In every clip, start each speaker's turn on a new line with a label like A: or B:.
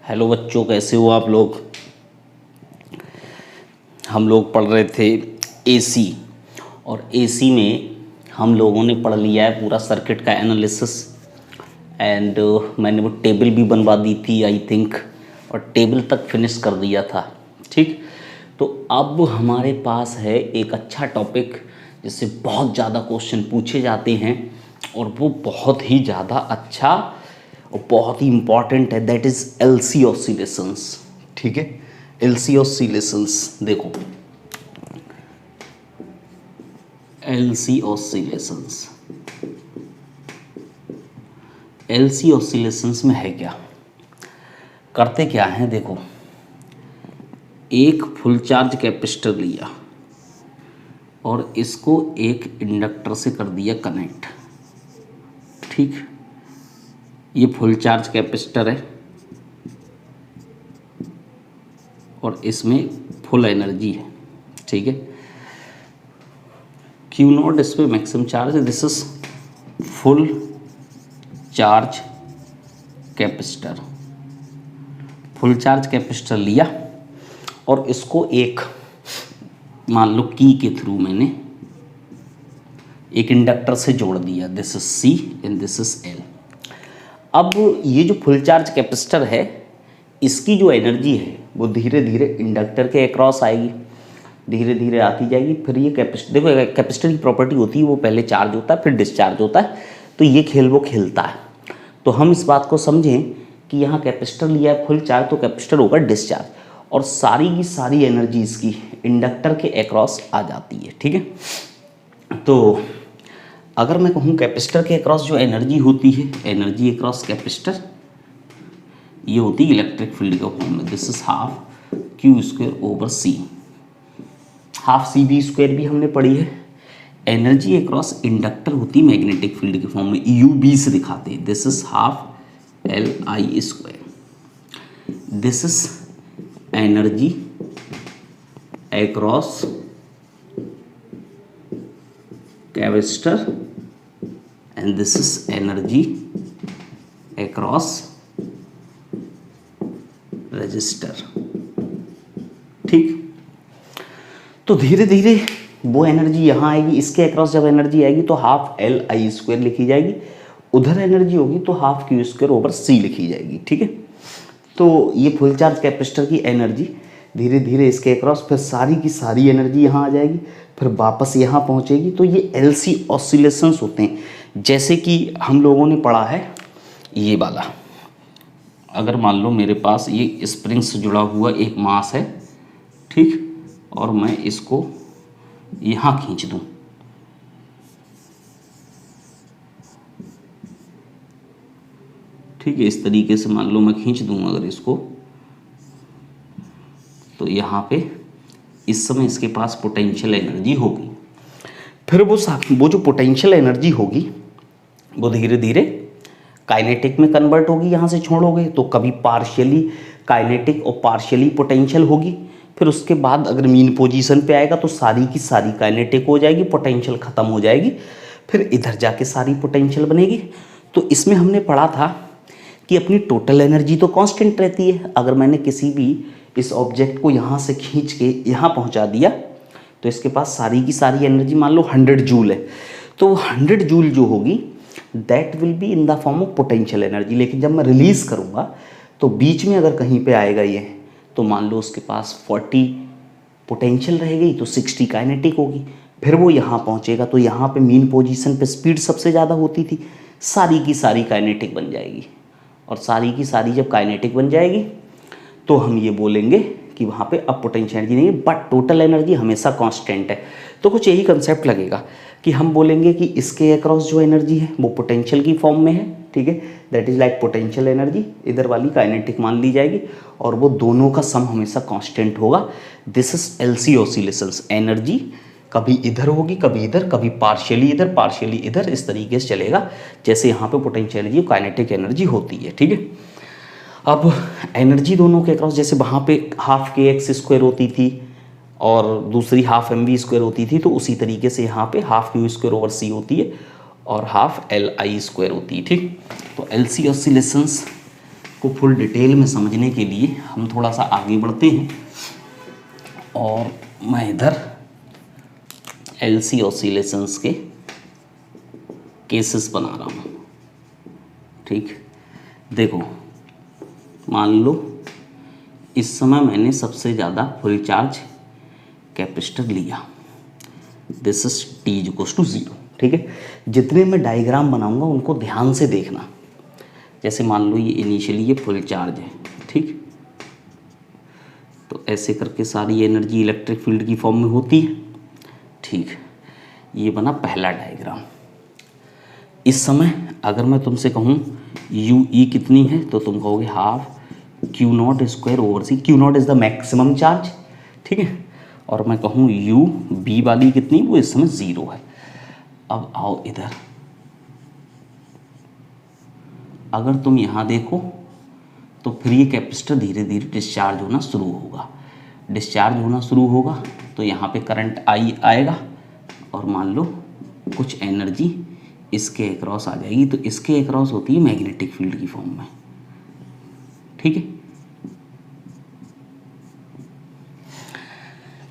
A: Hello बच्चों, कैसे हो आप लोग। हम लोग पढ़ रहे थे एसी, और एसी में हम लोगों ने पढ़ लिया है पूरा सर्किट का एनालिसिस। एंड मैंने वो टेबल भी बनवा दी थी आई थिंक, और टेबल तक फिनिश कर दिया था। ठीक, तो अब हमारे पास है एक अच्छा टॉपिक जिससे बहुत ज़्यादा क्वेश्चन पूछे जाते हैं, और वो बहुत ही ज़्यादा अच्छा और बहुत ही इम्पॉर्टेंट है, दैट इज़ एलसी ऑसिलेशंस। ठीक है, एलसी ऑसिलेशंस देखो, एलसी ऑसिलेशंस, एलसी ऑसिलेशंस में है क्या, करते क्या हैं। देखो, एक फुल चार्ज कैपेसिटर लिया और इसको एक इंडक्टर से कर दिया कनेक्ट। ठीक, ये फुल चार्ज कैपेसिटर है और इसमें फुल एनर्जी है। ठीक है, क्यू नॉट इस पर मैक्सिमम चार्ज है। This is full charge capacitor. Full charge capacitor लिया और इसको एक, मान लो की के थ्रू मैंने एक इंडक्टर से जोड़ दिया। This is C and this is L. अब ये जो फुल चार्ज कैपेसिटर है, इसकी जो एनर्जी है वो धीरे धीरे इंडक्टर के अक्रॉस आएगी, धीरे धीरे आती जाएगी। फिर ये कैपेसिटर, देखो कैपेसिटर की प्रॉपर्टी होती है वो पहले चार्ज होता है फिर डिस्चार्ज होता है, तो ये खेल वो खेलता है। तो हम इस बात को समझें कि यहाँ कैपेसिटर लिया है फुल चार्ज, तो कैपेसिटर होगा डिस्चार्ज, और सारी की सारी एनर्जी इसकी इंडक्टर के अक्रॉस आ जाती है। ठीक है, तो अगर मैं कहूँ कैपेसिटर के अक्रॉस जो एनर्जी होती है, एनर्जी अक्रॉस कैपेसिटर, ये होती है इलेक्ट्रिक फील्ड के फॉर्म में। This is half Q square over C. Half C V square भी हमने पढ़ी है। एनर्जी अक्रॉस इंडक्टर होती है मैग्नेटिक फील्ड के फॉर्म में, यू बी से दिखाते हैं। This is half L I square. This is energy across capacitor and this is energy across resistor. ठीक, तो धीरे धीरे वो एनर्जी यहाँ आएगी, इसके अक्रॉस जब एनर्जी आएगी तो हाफ एल आई स्क्वायर लिखी जाएगी, उधर एनर्जी होगी तो हाफ क्यू स्क्वायर ओवर सी लिखी जाएगी। ठीक है, तो ये फुल चार्ज कैपेसिटर की एनर्जी धीरे धीरे इसके अक्रॉस, फिर सारी की सारी एनर्जी यहाँ आ जाएगी, फिर वापस यहाँ पहुँचेगी। तो ये एलसी ऑसिलेशंस होते हैं। जैसे कि हम लोगों ने पढ़ा है ये वाला, अगर मान लो मेरे पास ये स्प्रिंग से जुड़ा हुआ एक मास है, ठीक, और मैं इसको यहाँ खींच दूँ, ठीक है, इस तरीके से मान लो मैं खींच दूँ अगर इसको, तो यहाँ पे इस समय इसके पास पोटेंशियल एनर्जी होगी। फिर वो जो पोटेंशियल एनर्जी होगी वो धीरे धीरे काइनेटिक में कन्वर्ट होगी। यहाँ से छोड़ोगे तो कभी पार्शियली काइनेटिक और पार्शियली पोटेंशियल होगी। फिर उसके बाद अगर मीन पोजीशन पे आएगा तो सारी की सारी काइनेटिक हो जाएगी, पोटेंशियल ख़त्म हो जाएगी, फिर इधर जाके सारी पोटेंशियल बनेगी। तो इसमें हमने पढ़ा था कि अपनी टोटल एनर्जी तो कांस्टेंट रहती है। अगर मैंने किसी भी इस ऑब्जेक्ट को यहाँ से खींच के यहाँ पहुँचा दिया तो इसके पास सारी की सारी एनर्जी मान लो 100 जूल है, तो 100 जूल जो होगी that will be in the form of potential energy. लेकिन जब मैं रिलीज़ करूँगा तो बीच में अगर कहीं पे आएगा ये, तो मान लो उसके पास 40 पोटेंशियल रहेगी तो 60 काइनेटिक होगी। फिर वो यहाँ पहुँचेगा तो यहाँ पे मीन पोजीशन पे स्पीड सबसे ज़्यादा होती थी, सारी की सारी काइनेटिक बन जाएगी। और सारी की सारी जब काइनेटिक बन जाएगी तो हम ये बोलेंगे कि वहाँ पे अब पोटेंशियल एनर्जी नहीं है, बट टोटल एनर्जी हमेशा कांस्टेंट है। तो कुछ यही कंसेप्ट लगेगा कि हम बोलेंगे कि इसके अक्रॉस जो एनर्जी है वो पोटेंशियल की फॉर्म में है। ठीक है, that is like potential energy, इधर वाली काइनेटिक मान ली जाएगी, और वो दोनों का सम हमेशा कांस्टेंट होगा। This is LC oscillations. Energy कभी इधर होगी, कभी इधर, कभी पार्शियली इधर, पार्शियली इधर, इस तरीके से चलेगा जैसे यहाँ पे पोटेंशियल एनर्जी और काइनेटिक एनर्जी होती है। ठीक है, अब एनर्जी दोनों के अक्रॉस, जैसे वहाँ पे हाफ के एक्स स्क्वायर होती थी और दूसरी हाफ एम वी स्क्वायर होती थी, तो उसी तरीके से यहाँ पे हाफ क्यू स्क्वायर ओवर सी होती है और हाफ एल आई स्क्वायर होती है। ठीक, तो एल सी ऑसिलेशंस को फुल डिटेल में समझने के लिए हम थोड़ा सा आगे बढ़ते हैं और मैं इधर एलसी ऑसिलेशंस के केसेस बना रहा हूँ। ठीक, देखो मान लो इस समय मैंने सबसे ज़्यादा फुल चार्ज कैपेसिटर लिया, this is T is equals to 0। ठीक है, जितने मैं डायग्राम बनाऊंगा उनको ध्यान से देखना। जैसे मान लो ये इनिशियली ये फुल चार्ज है, ठीक, तो ऐसे करके सारी एनर्जी इलेक्ट्रिक फील्ड की फॉर्म में होती है। ठीक, ये बना पहला डायग्राम। इस समय अगर मैं तुमसे कहूँ यू ई कितनी है तो तुम कहोगे half Q not square over C. Q not is the maximum charge, ठीक है, और मैं कहूँ यू बी वाली कितनी, वो इस समय 0 है। अब आओ इधर, अगर तुम यहाँ देखो तो फिर ये कैपेसिटर धीरे धीरे डिस्चार्ज होना शुरू होगा। डिस्चार्ज होना शुरू होगा तो यहाँ पे करंट आई आएगा और मान लो कुछ एनर्जी इसके अक्रॉस आ जाएगी, तो इसके अक्रॉस होती है मैग्नेटिक फील्ड की फॉर्म में। ठीक है,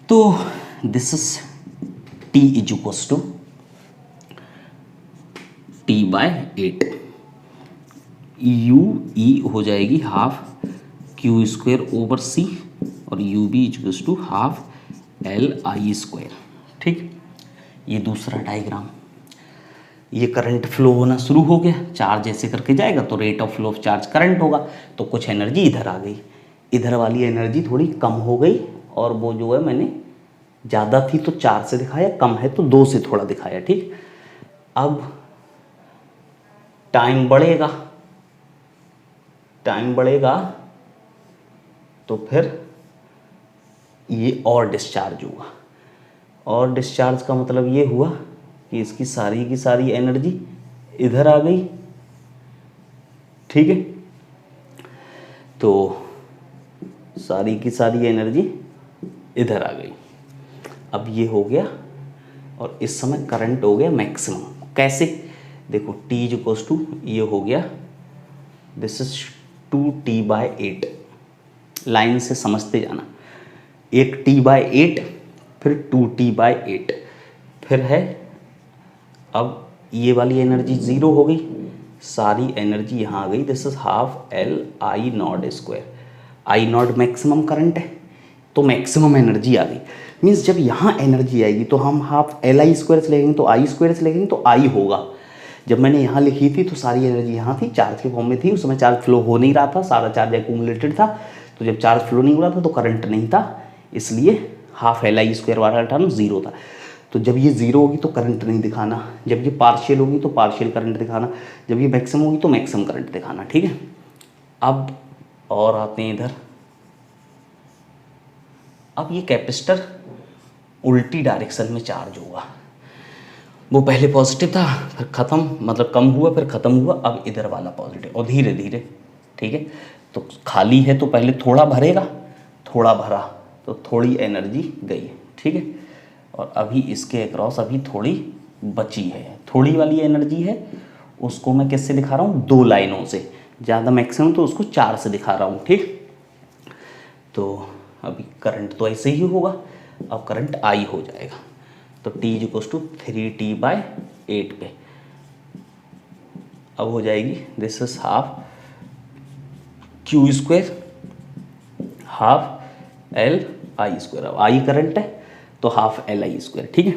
A: तो this is T is equals to T by 8, U E हो जाएगी half Q square over C और U B is equals to half L I square. ठीक, ये दूसरा डायग्राम। ये करंट फ्लो होना शुरू हो गया, चार्ज ऐसे करके जाएगा तो rate of flow of charge current होगा, तो कुछ एनर्जी इधर आ गई, इधर वाली एनर्जी थोड़ी कम हो गई और वो जो है मैंने ज़्यादा थी तो 4 से दिखाया, कम है तो 2 से थोड़ा दिखाया। ठीक, अब टाइम बढ़ेगा, टाइम बढ़ेगा तो फिर ये और डिस्चार्ज होगा, और डिस्चार्ज का मतलब ये हुआ कि इसकी सारी की सारी एनर्जी इधर आ गई। ठीक है, तो सारी की सारी एनर्जी इधर आ गई। अब ये हो गया और इस समय करंट हो गया मैक्सिमम। कैसे, देखो टी इज इक्वल्स टू ये हो गया, दिस इज 2t/8। लाइन से समझते जाना, एक t/8 फिर 2t/8 फिर है। अब ये वाली एनर्जी 0 हो गई, सारी एनर्जी यहाँ आ गई, this is half L I not square. I not maximum current है तो मैक्सिमम एनर्जी आ गई। मीन्स जब यहाँ एनर्जी आएगी तो हम हाफ एल आई स्क्वायर से लेंगे तो आई स्क्वायर से लेंगे तो आई होगा। जब मैंने यहाँ लिखी थी तो सारी एनर्जी यहाँ थी, चार्ज के फॉर्म में थी, उस समय चार्ज फ्लो हो नहीं रहा था, सारा चार्ज एक्यूमुलेटेड था, तो जब चार्ज फ्लो नहीं हो रहा था तो करंट नहीं था, इसलिए हाफ एल आई स्क्वायर वाला टर्म 0 था। तो जब ये 0 होगी तो करंट नहीं दिखाना, जब ये पार्शियल होगी तो पार्शियल करंट दिखाना, जब ये मैक्सिमम होगी तो मैक्सिमम करंट दिखाना। ठीक है, अब और आते हैं इधर। अब ये कैपेसिटर उल्टी डायरेक्शन में चार्ज होगा, वो पहले पॉजिटिव था फिर ख़त्म, मतलब कम हुआ फिर ख़त्म हुआ, अब इधर वाला पॉजिटिव और धीरे धीरे। ठीक है, तो खाली है तो पहले थोड़ा भरेगा, थोड़ा भरा तो थोड़ी एनर्जी गई। ठीक है, और अभी इसके अक्रॉस अभी थोड़ी बची है, थोड़ी वाली एनर्जी है, उसको मैं किससे दिखा रहा हूँ, 2 लाइनों से। ज़्यादा मैक्सिमम तो उसको 4 से दिखा रहा हूँ। ठीक, तो अभी करंट तो ऐसे ही होगा, अब करंट आई हो जाएगा, तो T is equals to 3t/8 पे अब हो जाएगी, this is half Q square half L I square. अब आई करंट है तो हाफ एल आई स्क्वायर। ठीक है,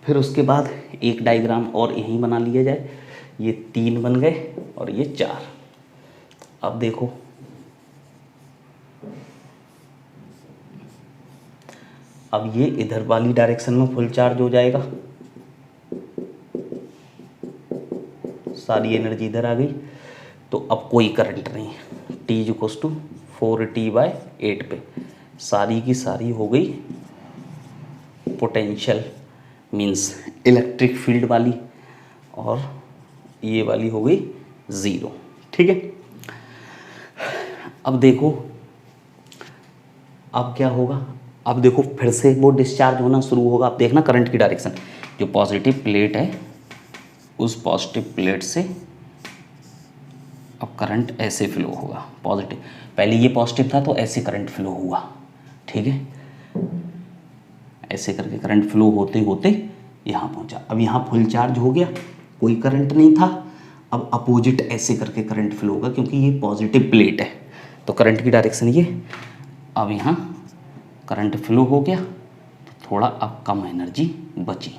A: फिर उसके बाद एक डायग्राम और यहीं बना लिया जाए, ये 3 बन गए और ये 4। अब देखो अब ये इधर वाली डायरेक्शन में फुल चार्ज हो जाएगा, सारी एनर्जी इधर आ गई, तो अब कोई करंट नहीं है। T is equals to 4t/8 पे सारी की सारी हो गई पोटेंशियल, मीन्स इलेक्ट्रिक फील्ड वाली, और ये वाली हो गई 0। ठीक है, अब देखो अब क्या होगा, अब देखो फिर से वो डिस्चार्ज होना शुरू होगा। अब देखना करंट की डायरेक्शन, जो पॉजिटिव प्लेट है उस पॉजिटिव प्लेट से अब करंट ऐसे फ्लो होगा पॉजिटिव, पहले ये पॉजिटिव था तो ऐसे करंट फ्लो हुआ, ठीक है, ऐसे करके करंट फ्लो होते होते यहाँ पहुँचा। अब यहाँ फुल चार्ज हो गया, कोई करंट नहीं था। अब अपोजिट ऐसे करके करंट फ्लो होगा क्योंकि ये पॉजिटिव प्लेट है तो करंट की डायरेक्शन ये। अब यहाँ करंट फ्लो हो गया तो थोड़ा अब कम एनर्जी बची,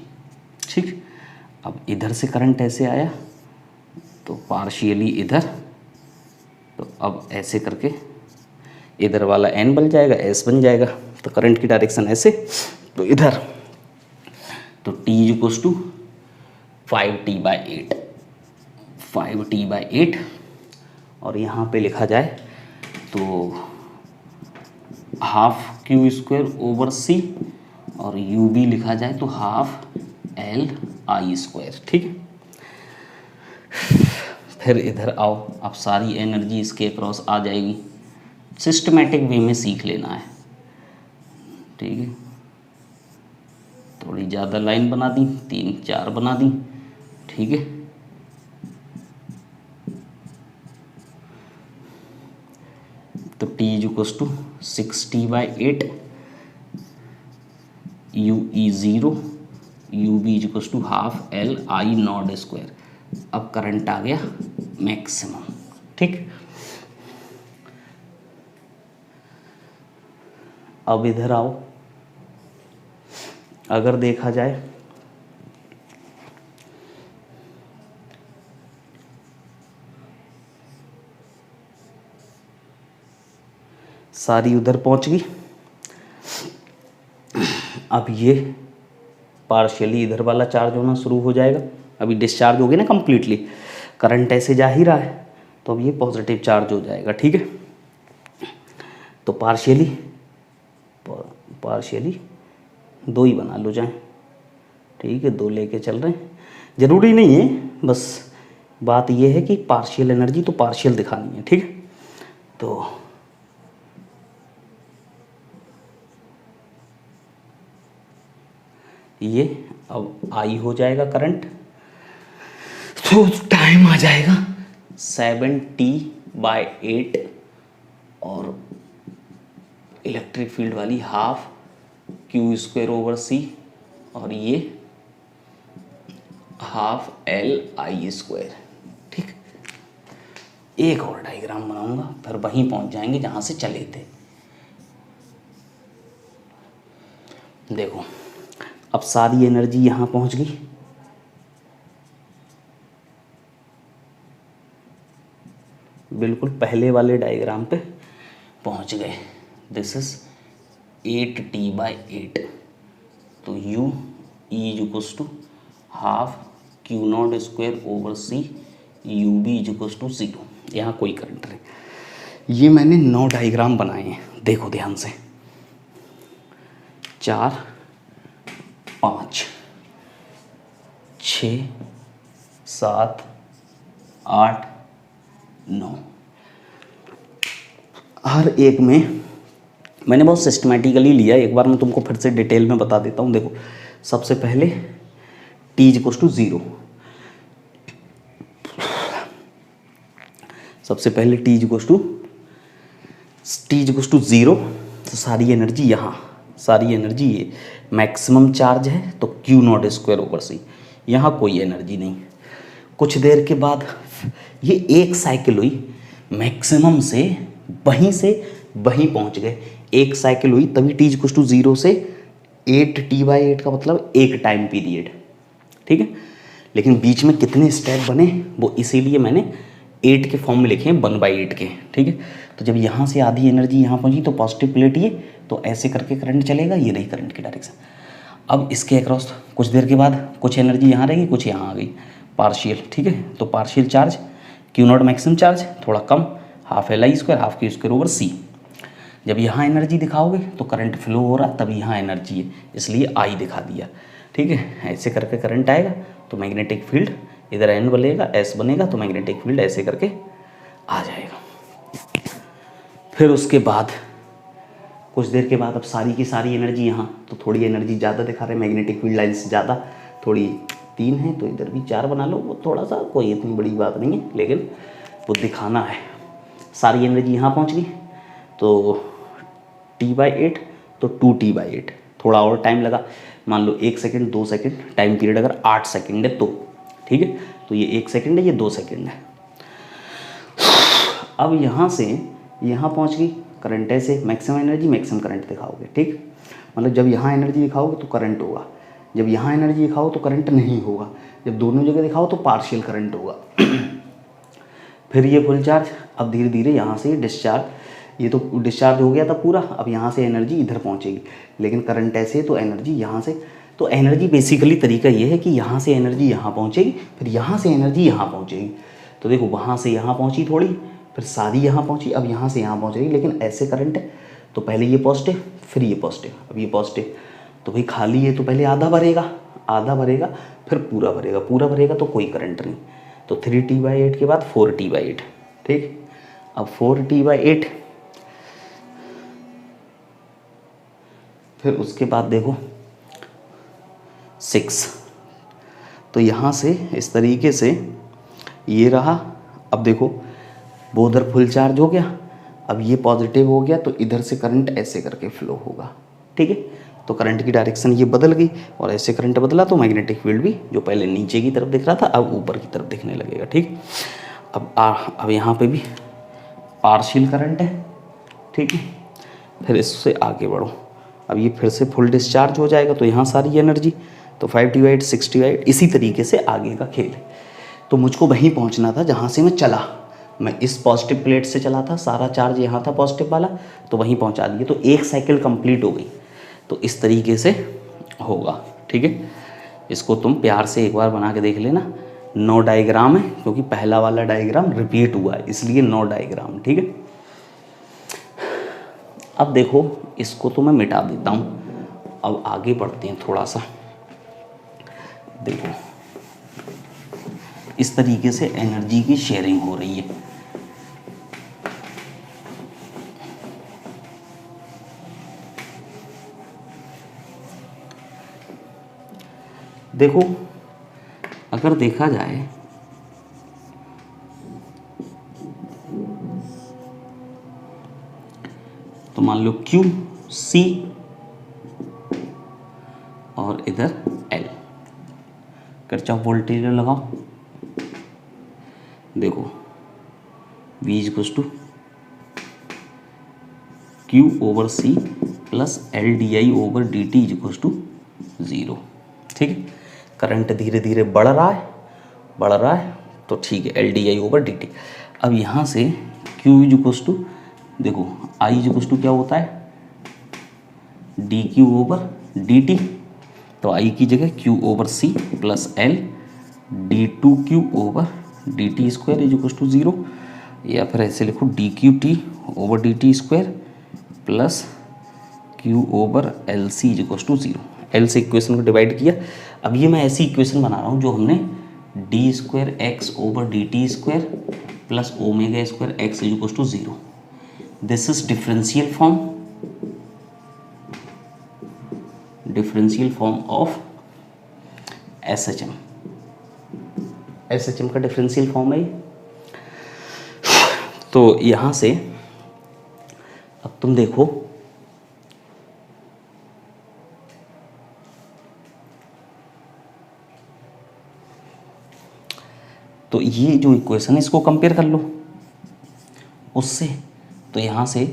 A: ठीक। अब इधर से करंट ऐसे आया तो पार्शियली इधर, तो अब ऐसे करके इधर वाला एन बन जाएगा, एस बन जाएगा, तो करंट की डायरेक्शन ऐसे, तो इधर तो T equals to 5T/8, 5T/8। और यहाँ पे लिखा जाए तो ½ Q²/C और UB लिखा जाए तो ½ LI², ठीक है। फिर इधर आओ, अब सारी एनर्जी इसके अक्रॉस आ जाएगी, सिस्टमेटिक वे में सीख लेना है, ठीक है। थोड़ी ज़्यादा लाइन बना दी, 3-4 बना दी, ठीक है। तो T equals to 6T/8, UE0, UB equals to ½ LI²। अब करंट आ गया मैक्सिमम, ठीक। अब इधर आओ, अगर देखा जाए सारी उधर पहुंच गई। अब ये पार्शियली इधर वाला चार्ज होना शुरू हो जाएगा, अभी डिस्चार्ज हो गया ना कंप्लीटली, करंट ऐसे जा ही रहा है तो अब ये पॉजिटिव चार्ज हो जाएगा, ठीक है। तो पार्शियली 2 ही बना लो जाए, ठीक है, 2 लेके चल रहे हैं, ज़रूरी नहीं है, बस बात ये है कि पार्शियल एनर्जी तो पार्शियल दिखानी है, ठीक है। तो ये अब आई हो जाएगा करंट, तो टाइम आ जाएगा 7T/8 और इलेक्ट्रिक फील्ड वाली ½ Q²/C और ये ½ LI², ठीक। एक और डायग्राम बनाऊंगा, फिर वहीं पहुंच जाएंगे जहां से चले थे। देखो अब सारी एनर्जी यहां पहुंच गई, बिल्कुल पहले वाले डायग्राम पे पहुंच गए। दिस इज 8T/8, तो U E equals to ½ Q0²/C, UB equals to 0। यहाँ कोई करंट नहीं। ये मैंने 9 डायग्राम बनाए हैं, देखो ध्यान से, 4, 5, 6, 7, 8, 9। हर एक में मैंने बहुत सिस्टमेटिकली लिया, एक बार मैं तुमको फिर से डिटेल में बता देता हूँ। देखो सबसे पहले T इक्वल्स टू 0, सबसे पहले T इक्वल्स टू 0, तो सारी एनर्जी यहाँ, सारी एनर्जी ये मैक्सिमम चार्ज है तो Q0²/C, यहाँ कोई एनर्जी नहीं। कुछ देर के बाद ये एक साइकिल हुई, मैक्सिमम से वहीं पहुँच गए, एक साइकिल हुई, तभी T इक्वल्स टू 0 से 8T/8 का मतलब एक टाइम पीरियड, ठीक है। लेकिन बीच में कितने स्टेप बने वो इसीलिए मैंने 8 के फॉर्म में लिखे हैं, 1/8 के, ठीक है। तो जब यहाँ से आधी एनर्जी यहाँ पहुँची तो पॉजिटिव प्लेट ये, तो ऐसे करके करंट चलेगा, ये रही करंट की डायरेक्शन। अब इसके अक्रॉस कुछ देर के बाद कुछ एनर्जी यहाँ रहेगी, कुछ यहाँ आ गई, पार्शियल, ठीक है। तो partial charge Q0 maximum charge, थोड़ा कम, ½ LI², ½ Q²/C। जब यहाँ एनर्जी दिखाओगे तो करंट फ्लो हो रहा, तभी यहाँ एनर्जी है, इसलिए I दिखा दिया, ठीक है। ऐसे करके करंट आएगा तो मैग्नेटिक फील्ड इधर N बनेगा, S बनेगा, तो मैग्नेटिक फील्ड ऐसे करके आ जाएगा। फिर उसके बाद कुछ देर के बाद अब सारी की सारी एनर्जी यहाँ, तो थोड़ी एनर्जी ज़्यादा दिखा रहे हैं, मैग्नेटिक फील्ड लाइन से ज़्यादा, थोड़ी 3 है तो इधर भी 4 बना लो, वो थोड़ा सा कोई इतनी बड़ी बात नहीं है। लेकिन वो दिखाना है। सारी एनर्जी यहाँ पहुँच गई तो T/8 तो 2T/8, थोड़ा और टाइम लगा, मान लो 1 सेकेंड 2 सेकेंड, टाइम पीरियड अगर 8 सेकेंड है तो ठीक है, तो ये 1 सेकेंड है, ये 2 सेकेंड है। अब यहाँ से यहाँ पहुँच गई, करंट ऐसे मैक्सिमम एनर्जी मैक्सिमम करंट दिखाओगे, ठीक, मतलब जब यहाँ एनर्जी दिखाओगे तो करंट होगा, जब यहाँ एनर्जी दिखाओ तो करंट नहीं होगा, जब दोनों जगह दिखाओ तो पार्शियल करंट होगा। फिर ये फुल चार्ज, अब धीरे धीरे यहाँ से डिस्चार्ज, ये तो डिस्चार्ज हो गया था पूरा, अब यहाँ से एनर्जी इधर पहुँचेगी, लेकिन करंट ऐसे तो एनर्जी यहाँ से, तो एनर्जी बेसिकली तरीका ये है कि यहाँ से एनर्जी यहाँ पहुँचेगी, फिर यहाँ से एनर्जी यहाँ पहुँचेगी। तो देखो वहाँ से यहाँ पहुँची थोड़ी, फिर सारी यहाँ पहुँची, अब यहाँ से यहाँ पहुँच रही, लेकिन ऐसे करंट है तो पहले ये पॉजिटिव फिर ये पॉजिटिव, अब ये पॉजिटिव, तो भाई खाली है तो पहले आधा भरेगा फिर पूरा भरेगा तो कोई करंट नहीं, तो 3T/8 के बाद 4T/8, ठीक। अब 4T/8, फिर उसके बाद देखो 6, तो यहाँ से इस तरीके से ये रहा। अब देखो वो उधर फुल चार्ज हो गया, अब ये पॉजिटिव हो गया तो इधर से करंट ऐसे करके फ्लो होगा, ठीक है, तो करंट की डायरेक्शन ये बदल गई और ऐसे करंट बदला तो मैग्नेटिक फील्ड भी जो पहले नीचे की तरफ दिख रहा था अब ऊपर की तरफ दिखने लगेगा, ठीक। अब यहाँ पे भी पार्शियल करंट है, ठीक है, फिर इससे आगे बढ़ो, अब ये फिर से फुल डिस्चार्ज हो जाएगा तो यहाँ सारी एनर्जी, तो 5T/8 6T/8, इसी तरीके से आगे का खेल। तो मुझको वहीं पहुँचना था जहाँ से मैं चला, मैं इस पॉजिटिव प्लेट से चला था, सारा चार्ज यहाँ था पॉजिटिव वाला, तो वहीं पहुँचा दिए, तो एक साइकिल कंप्लीट हो गई। तो इस तरीके से होगा, ठीक है, इसको तुम प्यार से एक बार बना के देख लेना। 9 डायग्राम है क्योंकि पहला वाला डायग्राम रिपीट हुआ है इसलिए 9 डायग्राम, ठीक है। अब देखो इसको तो मैं मिटा देता हूँ, अब आगे बढ़ते हैं थोड़ा सा। देखो इस तरीके से एनर्जी की शेयरिंग हो रही है, देखो अगर देखा जाए तो मान लो QC और इधर L, किरचॉफ वोल्टेज लॉ लगाओ, देखो V = Q/C प्लस LdI/dt = 0, ठीक है। करंट धीरे धीरे बढ़ रहा है तो ठीक है, LdI/dt। अब यहाँ से Q = देखो I = क्या होता है dQ/dt, तो I की जगह Q/C प्लस L d2Q/dt² = 0, या फिर ऐसे लिखो dQt/dt² प्लस Q/LC = 0। L से इक्वेशन को डिवाइड किया। अब ये मैं ऐसी इक्वेशन बना रहा हूँ जो हमने d2x/dt² plus ω²x = 0, this is differential form of SHM। SHM का डिफरेंशियल फॉर्म है। तो यहाँ से अब तुम देखो तो ये जो इक्वेशन है इसको कंपेयर कर लो उससे, तो यहाँ से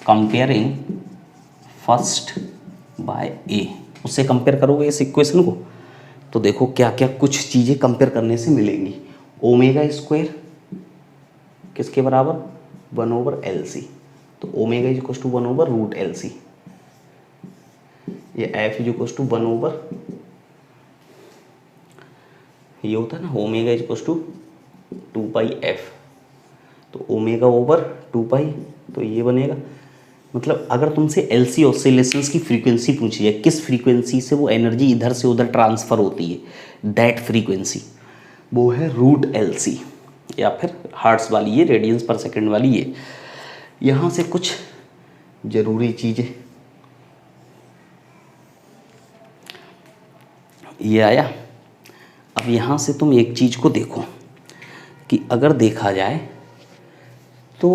A: कंपेयरिंग फर्स्ट बाय ए, उससे कंपेयर करोगे इस इक्वेशन को तो देखो क्या क्या कुछ चीज़ें कंपेयर करने से मिलेंगी। ω² किसके बराबर 1/LC, तो ω = 1/√LC, ये F = 1/, ये होता है ना ω = 2πf, तो ω/2π, तो ये बनेगा। मतलब अगर तुमसे LC ऑसिलेशंस की फ्रीक्वेंसी पूछी है, किस फ्रीक्वेंसी से वो एनर्जी इधर से उधर ट्रांसफ़र होती है, दैट फ्रीक्वेंसी वो है √LC, या फिर हर्ट्ज वाली ये, रेडियंस पर सेकंड वाली ये। यहाँ से कुछ ज़रूरी चीज़ें ये आया। अब यहाँ से तुम एक चीज़ को देखो कि अगर देखा जाए तो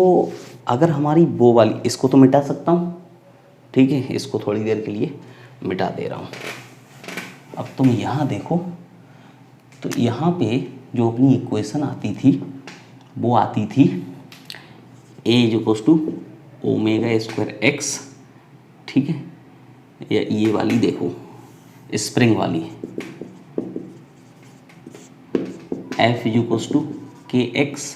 A: अगर हमारी वो वाली, इसको तो मिटा सकता हूँ, ठीक है, इसको थोड़ी देर के लिए मिटा दे रहा हूँ। अब तुम यहाँ देखो तो यहाँ पे जो अपनी इक्वेशन आती थी वो आती थी a equals to omega square X, ठीक है, या ये वाली देखो स्प्रिंग वाली f equals to K X,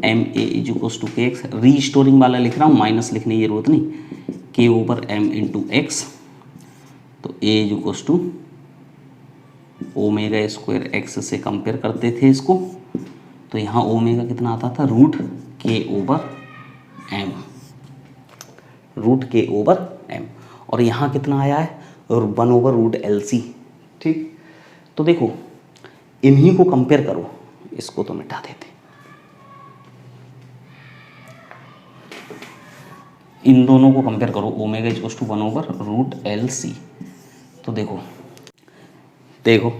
A: M A equals to K X, restoring वाला लिख रहा हूँ, माइनस लिखने की जरूरत नहीं, K over M into X, तो a equals to omega square X से कंपेयर करते थे इसको, तो यहाँ ओमेगा कितना आता था, रूट के ओवर एम, रूट के ओवर एम, और यहाँ कितना आया है, 1 ओवर रूट एल सी, ठीक। तो देखो इन्हीं को कंपेयर करो, इसको तो मिटा देते, इन दोनों को कंपेयर करो, omega equals to 1 over root L C, तो देखो देखो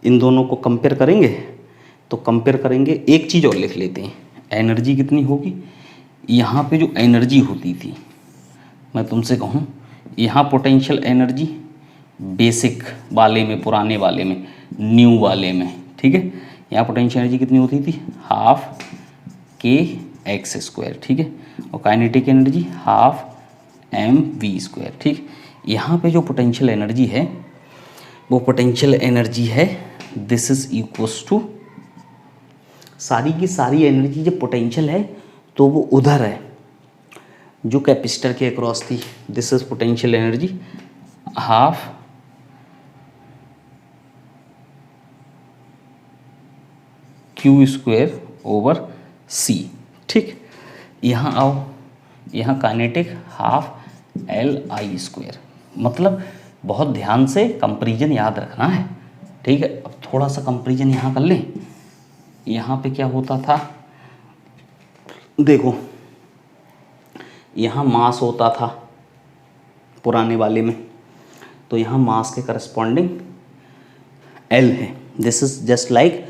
A: इन दोनों को कंपेयर करेंगे, तो कंपेयर करेंगे, एक चीज़ और लिख लेते हैं, एनर्जी कितनी होगी, यहाँ पे जो एनर्जी होती थी, मैं तुमसे कहूँ यहाँ पोटेंशियल एनर्जी बेसिक वाले में, पुराने वाले में, न्यू वाले में, ठीक है, यहाँ पोटेंशियल एनर्जी कितनी होती थी, हाफ के एक्स स्क्वायर, ठीक है, और kinetic energy half M V square, ठीक। यहाँ पे जो पोटेंशियल एनर्जी है वो पोटेंशियल एनर्जी है, दिस इज इक्वल्स टू, सारी की सारी एनर्जी जब पोटेंशियल है तो वो उधर है जो कैपेसिटर के अक्रॉस थी, this is potential energy half Q square over C, ठीक। यहाँ आओ, यहाँ kinetic half L I square, मतलब बहुत ध्यान से कंपैरिजन याद रखना है, ठीक है। अब थोड़ा सा कंपैरिजन यहाँ कर लें, यहाँ पे क्या होता था, देखो यहाँ मास होता था पुराने वाले में, तो यहाँ मास के करस्पॉन्डिंग एल है, this is just like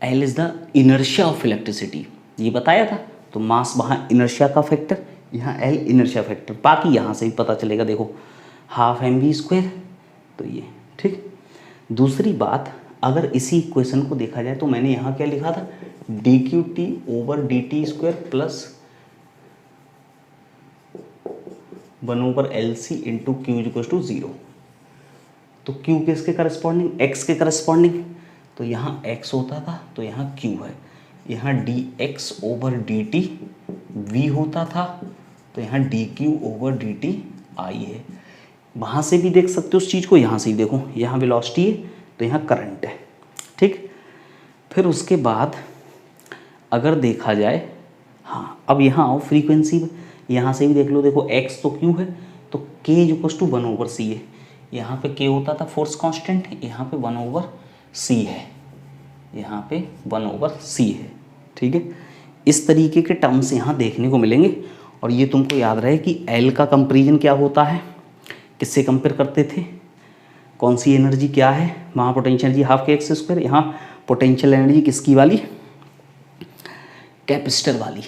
A: L is the inertia of electricity, ये बताया था, तो मास वहाँ इनर्शिया का फैक्टर, यहाँ एल इनर्शिया फैक्टर, बाकी यहाँ से भी पता चलेगा, देखो हाफ एम वी स्क्वायर, तो ये, ठीक। दूसरी बात, अगर इसी इक्वेशन को देखा जाए तो मैंने यहाँ क्या लिखा था, D Q T over D T square plus 1 over L C into Q equal to 0, तो क्यू किसके करस्पॉन्डिंग, एक्स के करस्पॉन्डिंग, तो यहाँ x होता था तो यहाँ q है, यहाँ D x over D T V होता था, तो यहाँ D Q over D T I है, वहाँ से भी देख सकते हो उस चीज़ को, यहाँ से भी देखो, यहाँ वेलोसिटी है तो यहाँ करंट है, ठीक। फिर उसके बाद अगर देखा जाए, हाँ अब यहाँ आओ फ्रीक्वेंसी, यहाँ से भी देख लो, देखो x तो q है, तो k इक्वल्स टू 1 ओवर सी है, यहाँ पे k होता था फोर्स कांस्टेंट, यहाँ पे 1 ओवर सी है, यहाँ पे 1 ओवर सी है, ठीक है। इस तरीके के टर्म्स यहाँ देखने को मिलेंगे, और ये तुमको याद रहे कि एल का कंपैरिजन क्या होता है, किससे कंपेयर करते थे, कौन सी एनर्जी क्या है, वहाँ potential energy half K X square, यहाँ पोटेंशियल एनर्जी किसकी वाली, कैपेसिटर वाली,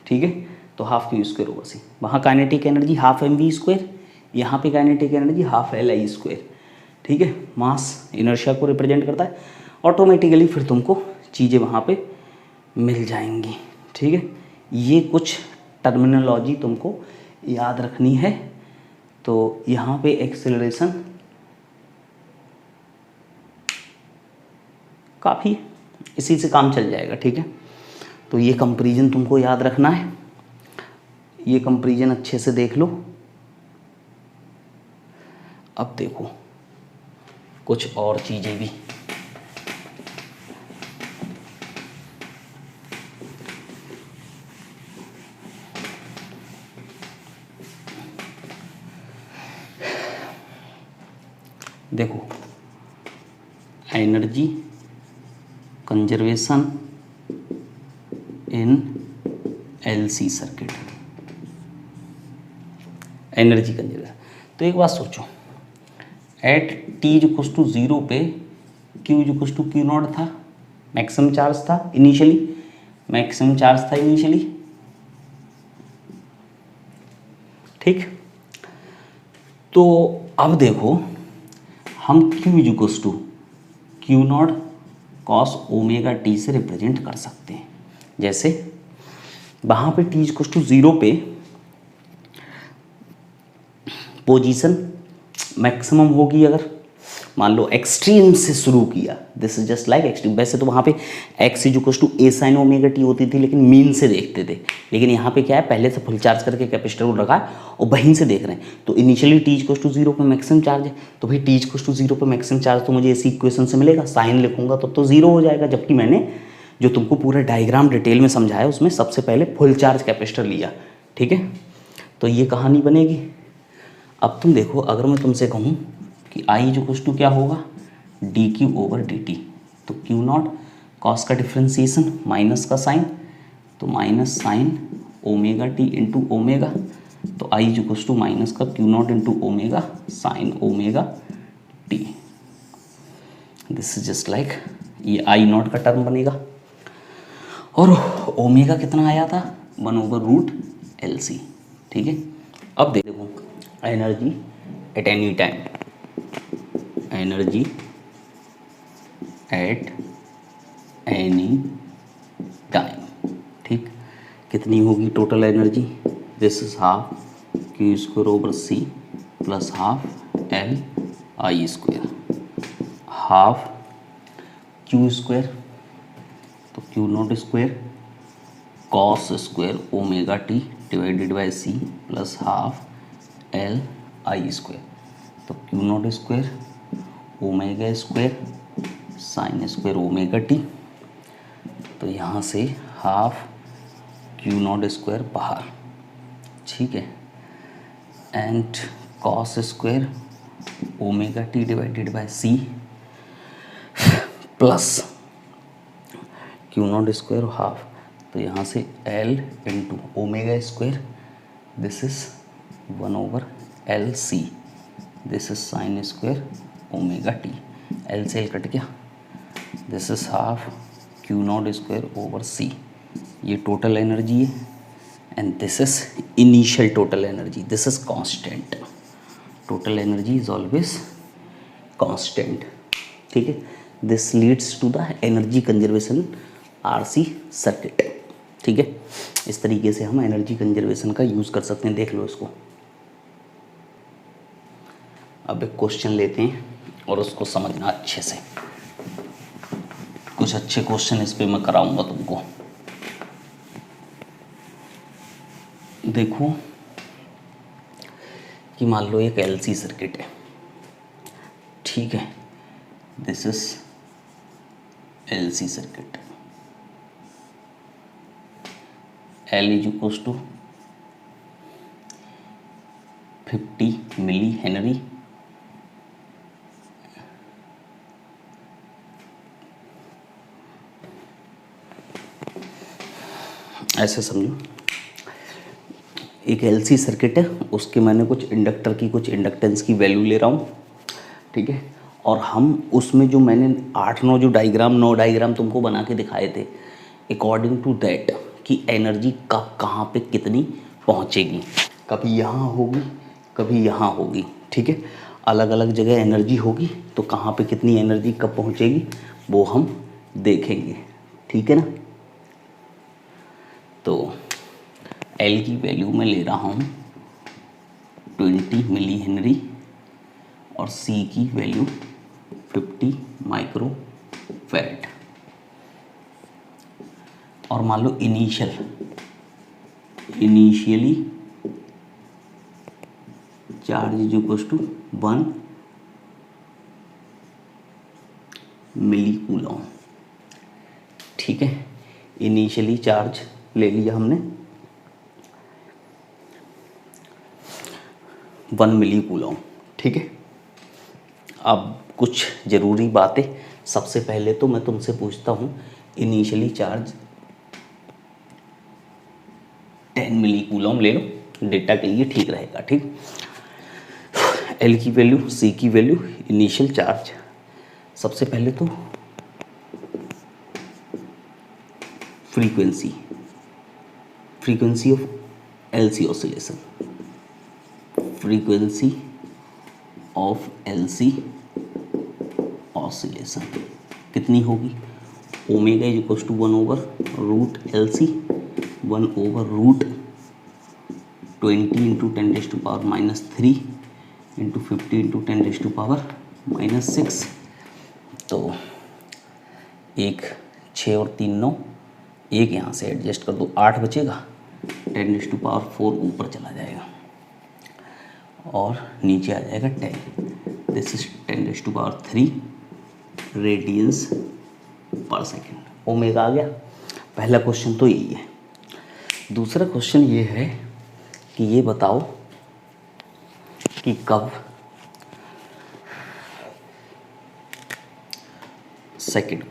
A: ठीक है, तो half Q square over C, वहाँ kinetic energy half M V square, यहाँ पे kinetic energy half L I square, ठीक है, मास इनर्शिया को रिप्रेजेंट करता है, ऑटोमेटिकली फिर तुमको चीज़ें वहाँ पे मिल जाएंगी, ठीक है। ये कुछ टर्मिनोलॉजी तुमको याद रखनी है, तो यहाँ पे एक्सेलरेशन काफ़ी, इसी से काम चल जाएगा, ठीक है। तो ये कंपैरिजन तुमको याद रखना है, ये कंपैरिजन अच्छे से देख लो। अब देखो कुछ और चीज़ें भी, देखो energy conservation in LC circuit, energy conservation, तो एक बात सोचो, एट टी इक्वल्स टू 0 पे Q equal to Q not था, मैक्सिमम चार्ज था इनिशियली, मैक्सिमम चार्ज था इनिशियली, ठीक। तो अब देखो हम Q equal to Q not cos omega T से रिप्रेजेंट कर सकते हैं। जैसे वहाँ पे टी इक्वल टू 0 पे पोजीशन मैक्सिमम होगी, अगर मान लो एक्सट्रीम से शुरू किया, this is just like extreme. वैसे तो वहाँ पे X is equal to A sine omega T होती थी, लेकिन मीन से देखते थे, लेकिन यहाँ पे क्या है, पहले से फुल चार्ज करके कैपेसिटर को रखा है और वहीं से देख रहे हैं। तो इनिशियली टी इक्वल टू 0 पे मैक्सिमम चार्ज है, तो भाई टी इक्वल टू 0 पे मैक्सिमम चार्ज तो मुझे इसी इक्वेशन से मिलेगा, साइन लिखूंगा तो 0 हो जाएगा। जबकि मैंने जो तुमको पूरा डायग्राम डिटेल में समझाया उसमें सबसे पहले फुल चार्ज कैपेसिटर लिया, ठीक है। तो ये कहानी बनेगी। अब तुम देखो, अगर मैं तुमसे कहूँ कि आई इज इक्वल टू क्या होगा, D Q over D T, तो क्यू नॉट कॉस का डिफ्रेंसिएशन माइनस का साइन, तो minus sign omega T into omega, तो आई इज इक्वल टू माइनस का Q not into omega sine omega T. This is just like, ये आई not का term बनेगा और ओमेगा कितना आया था, 1/√LC, ठीक है। अब देखो energy at any time, energy at any time, ठीक। कितनी होगी total energy, this is half Q square over C plus half L I square, half Q square तो q not square cos square omega t divided by C plus half L I square, तो q not square omega square sine square omega t, तो यहाँ से half Q not square बाहर, ठीक है, and cos square omega t divided by C plus q not square half, तो यहाँ से L into omega square, this is 1/LC, this is sine square omega t, L से L cut गया, this is half Q not square over C, ये total energy है, and this is initial total energy, this is constant, total energy is always constant, ठीक है। This leads to the energy conservation RC circuit, ठीक है। इस तरीके से हम एनर्जी कंजर्वेशन का यूज़ कर सकते हैं, देख लो इसको। अब एक क्वेश्चन लेते हैं और उसको समझना अच्छे से, कुछ अच्छे क्वेश्चन इस पे मैं कराऊंगा तुमको। देखो कि मान लो एक LC सर्किट है, ठीक है, this is LC circuit, L is equal to 50 milli henry, ऐसे समझो एक LC सर्किट है, उसके मैंने कुछ इंडक्टर की कुछ इंडक्टेंस की वैल्यू ले रहा हूँ, ठीक है। और हम उसमें जो मैंने 8-9 जो डायग्राम 9 डायग्राम तुमको बना के दिखाए थे, अकॉर्डिंग टू दैट कि एनर्जी कब कहाँ पे कितनी पहुँचेगी, कभी यहाँ होगी कभी यहाँ होगी, ठीक है। अलग अलग जगह एनर्जी होगी, तो कहाँ पे कितनी एनर्जी कब पहुँचेगी वो हम देखेंगे, ठीक है ना। तो L की वैल्यू मैं ले रहा हूँ 20 मिली हेनरी और C की वैल्यू 50 माइक्रो फैरेड, और मान लो initially charge is equal to 1 milli coulomb, ठीक है। इनिशियली चार्ज ले लिया हमने 1 मिली कूलम, ठीक है। अब कुछ ज़रूरी बातें, सबसे पहले तो मैं तुमसे पूछता हूँ इनिशियली चार्ज 10 मिली कूलम ले लो, डेटा के लिए ठीक रहेगा, ठीक। L की वैल्यू, C की वैल्यू, इनिशियल चार्ज, सबसे पहले तो frequency of LC oscillation, frequency of LC oscillation कितनी होगी, omega is equals to 1/√LC 1/√20 into 10⁻³ into 50 into 10⁻⁻6। तो 1 6 और 3 9, एक यहाँ से एडजस्ट कर दो, 8 बचेगा, 10⁻⁴ ऊपर चला जाएगा और नीचे आ जाएगा 10, this is 10⁻³ radians per second. Omega आ गया। पहला क्वेश्चन तो यही है। दूसरा क्वेश्चन ये है कि ये बताओ कि कब, सेकेंड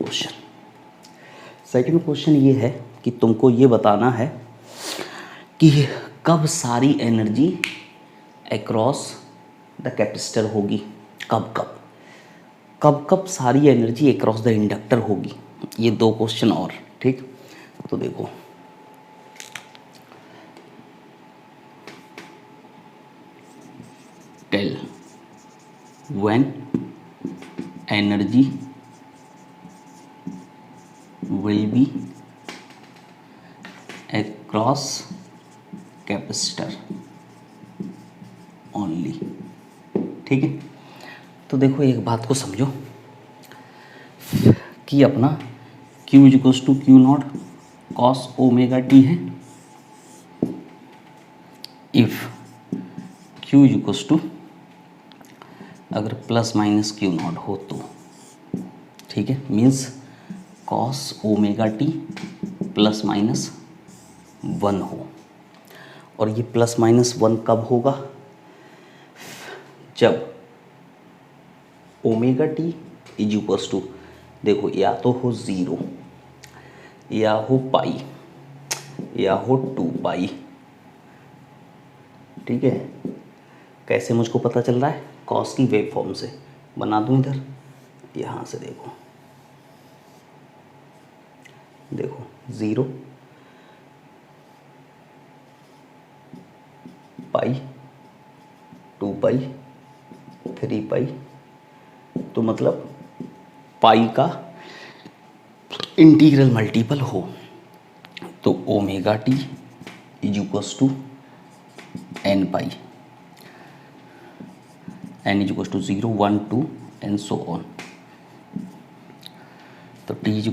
A: क्वेश्चन ये है कि तुमको ये बताना है कि कब सारी एनर्जी अक्रॉस द कैपेसिटर होगी, कब सारी एनर्जी अक्रॉस द इंडक्टर होगी। ये 2 क्वेश्चन और, ठीक। तो देखो, tell when energy will be across capacitor only, ठीक है। तो देखो एक बात को समझो कि अपना Q = Q0 cos omega t है। इफ Q = अगर ±Q0 हो तो, ठीक है, मीन्स cos ओमेगा t ±1 हो। और ये ±1 कब होगा, जब ओमेगा t = देखो या तो हो 0 या हो पाई या हो 2π, ठीक है। कैसे मुझको पता चल रहा है, कॉस की वेव फॉर्म से बना दूं इधर, यहाँ से देखो 0 पाई 2π 3π, तो मतलब पाई का इंटीग्रल मल्टीपल हो तो omega t = nπ, n = 0 1 2 and so on। तो t =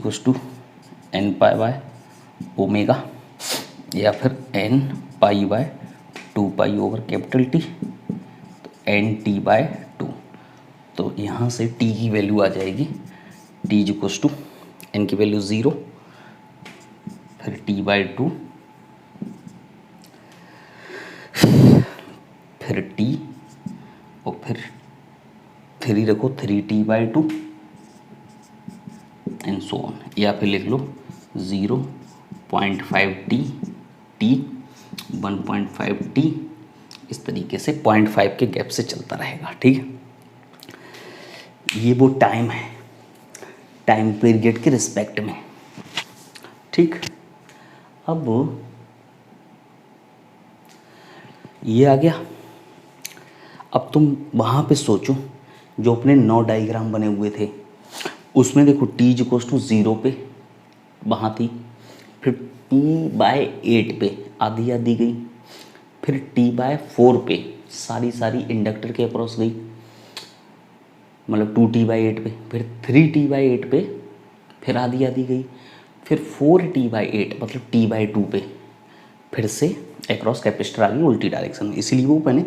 A: nπ/ओमेगा या फिर nπ/2π/T, तो nt/2। तो यहाँ से t की वैल्यू आ जाएगी, t = n की वैल्यू 0, फिर t/2, फिर t और फिर 3 रखो 3t/2 एंड सो ऑन, या फिर लिख लो 0.5t, t 1.5t, इस तरीके से 0.5 के गैप से चलता रहेगा, ठीक है। ये वो टाइम है, टाइम पीरियड के रिस्पेक्ट में, ठीक। अब ये आ गया। अब तुम वहाँ पे सोचो, जो अपने 9 डायग्राम बने हुए थे उसमें देखो t = 0 पे वहाँ थी, फिर t/8 पे आधी आधी गई, फिर t/4 पे सारी इंडक्टर के अक्रॉस गई, मतलब 2t/8 पे, फिर 3t/8 पे फिर आधी आधी गई, फिर 4t/8 मतलब t/2 पे फिर से अक्रॉस कैपेसिटर आ गई उल्टी डायरेक्शन में। इसीलिए वो मैंने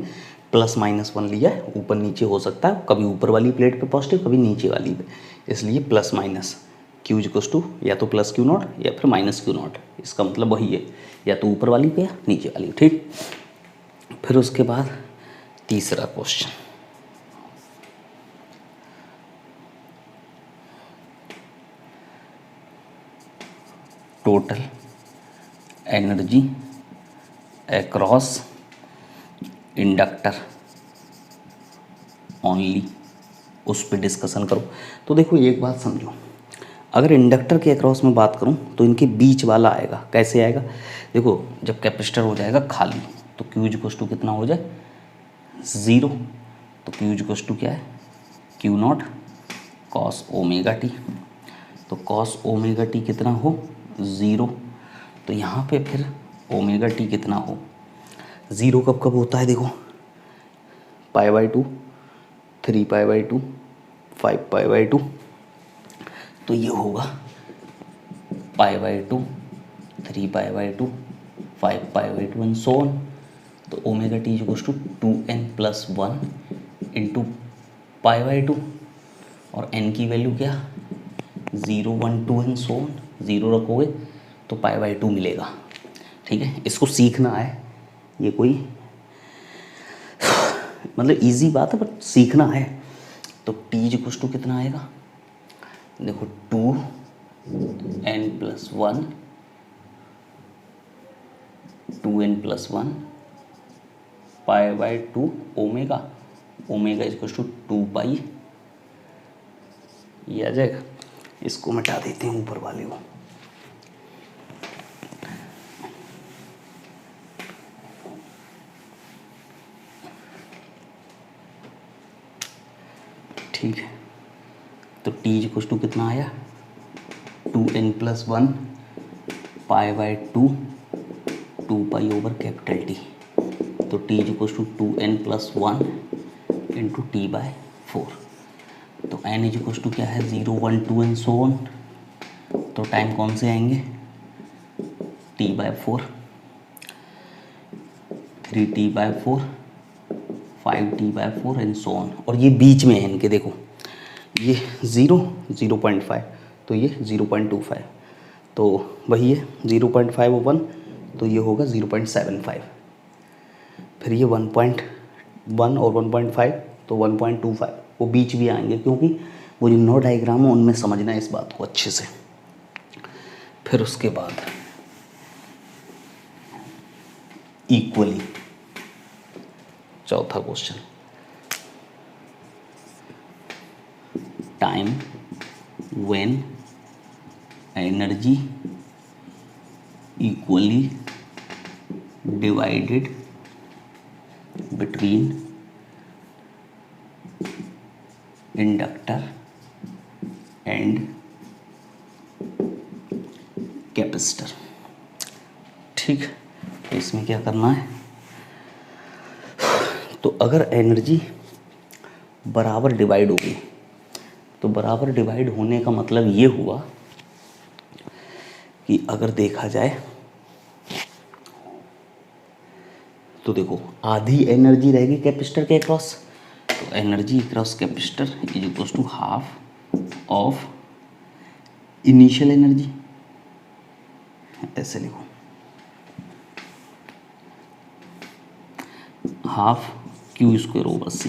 A: +-1 लिया है, ऊपर नीचे हो सकता है, कभी ऊपर वाली प्लेट पे पॉजिटिव कभी नीचे वाली पे, इसलिए +- Q = या तो +Q0 या फिर -Q0। इसका मतलब वही है, या तो ऊपर वाली पे या नीचे वाली, ठीक। फिर उसके बाद तीसरा question, total energy across inductor only उस पर डिस्कशन करो। तो देखो एक बात समझो, अगर इंडक्टर के अक्रॉस में बात करूं तो इनके बीच वाला आएगा, कैसे आएगा? देखो जब कैपेसिटर हो जाएगा खाली तो Q इक्वल्स टू कितना हो जाए, 0। तो Q इक्वल्स टू क्या है, Q0 कॉस ओमेगा टी। तो कॉस ओमेगा टी कितना हो, 0। तो यहाँ पे फिर ओमेगा टी कितना हो, 0 कब कब होता है? देखो π/2, 3π/2, 5π/2। तो ये होगा π/2, 3π/2, 5π/2 एंड सो ऑन। तो omega t equals to 2n+1 into π/2 और n की वैल्यू क्या, 0, 1, 2 एंड सो ऑन। 0 रखोगे तो π/2 मिलेगा। ठीक है, इसको सीखना है, ये कोई मतलब इजी बात है बट सीखना है। तो t इक्वल्स टू कितना आएगा, देखो 2n+1, 2n+1 π/2 omega, omega equals to 2π। ये आ जाएगा। इसको मिटा देते हैं ऊपर वाले को। ठीक है, तो t इक्वल्स टू कितना आया, 2n+1 π/2 2π ओवर कैपिटल टी। तो t equals to 2n+1 into t/4। तो n इक्वल्स टू क्या है, 0, 1, 2 एंड सो ऑन। तो टाइम कौन से आएंगे, t/4, 3t/4, 5t/4 and so on. और ये बीच में है इनके, देखो ये 0, 0.5, तो ये 0.25, तो वही है 0.5 और 1, तो ये होगा 0.75। फिर ये 1.1 और 1.5, तो 1.25, वो बीच भी आएंगे क्योंकि वो जो 9 डायग्राम है उनमें समझना है इस बात को अच्छे से। फिर उसके बाद इक्वली, चौथा question, time when energy equally divided between inductor and capacitor. ठीक, तो इसमें क्या करना है, तो अगर एनर्जी बराबर डिवाइड होगी, तो बराबर डिवाइड होने का मतलब ये हुआ कि अगर देखा जाए तो देखो आधी एनर्जी रहेगी कैपेसिटर के अक्रॉस, तो energy across capacitor is equals to half of initial energy. ऐसे लिखो, हाफ Q² ओवर C।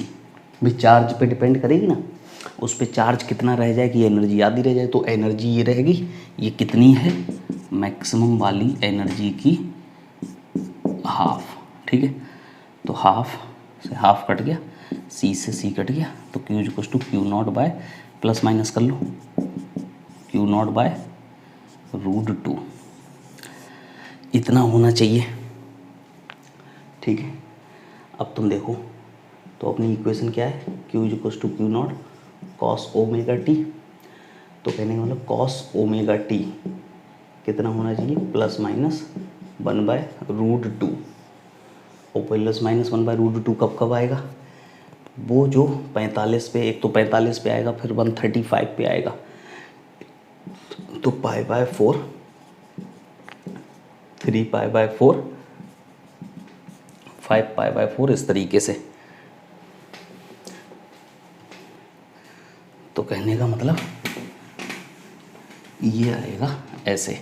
A: भी चार्ज पे डिपेंड करेगी ना, उस पे चार्ज कितना रह जाए कि एनर्जी आधी रह जाए। तो एनर्जी ये रहेगी, ये कितनी है, मैक्सिमम वाली एनर्जी की हाफ। ठीक है, तो हाफ से हाफ कट गया, C से C कट गया, तो Q equals to Q0 by, plus minus कर लो, Q0 बाय √2, इतना होना चाहिए। ठीक है, अब तुम देखो तो अपनी इक्वेशन क्या है, Q equals to Q0 cos omega t. तो कहने का मतलब कॉस ओमेगा टी कितना होना चाहिए, प्लस माइनस 1/√2। और प्लस माइनस 1/√2 कब कब आएगा, वो जो 45 पे, एक तो 45 पे आएगा, फिर 135 पे आएगा। तो π/4, 3π/4, 5π/4, इस तरीके से। तो कहने का मतलब ये आएगा ऐसे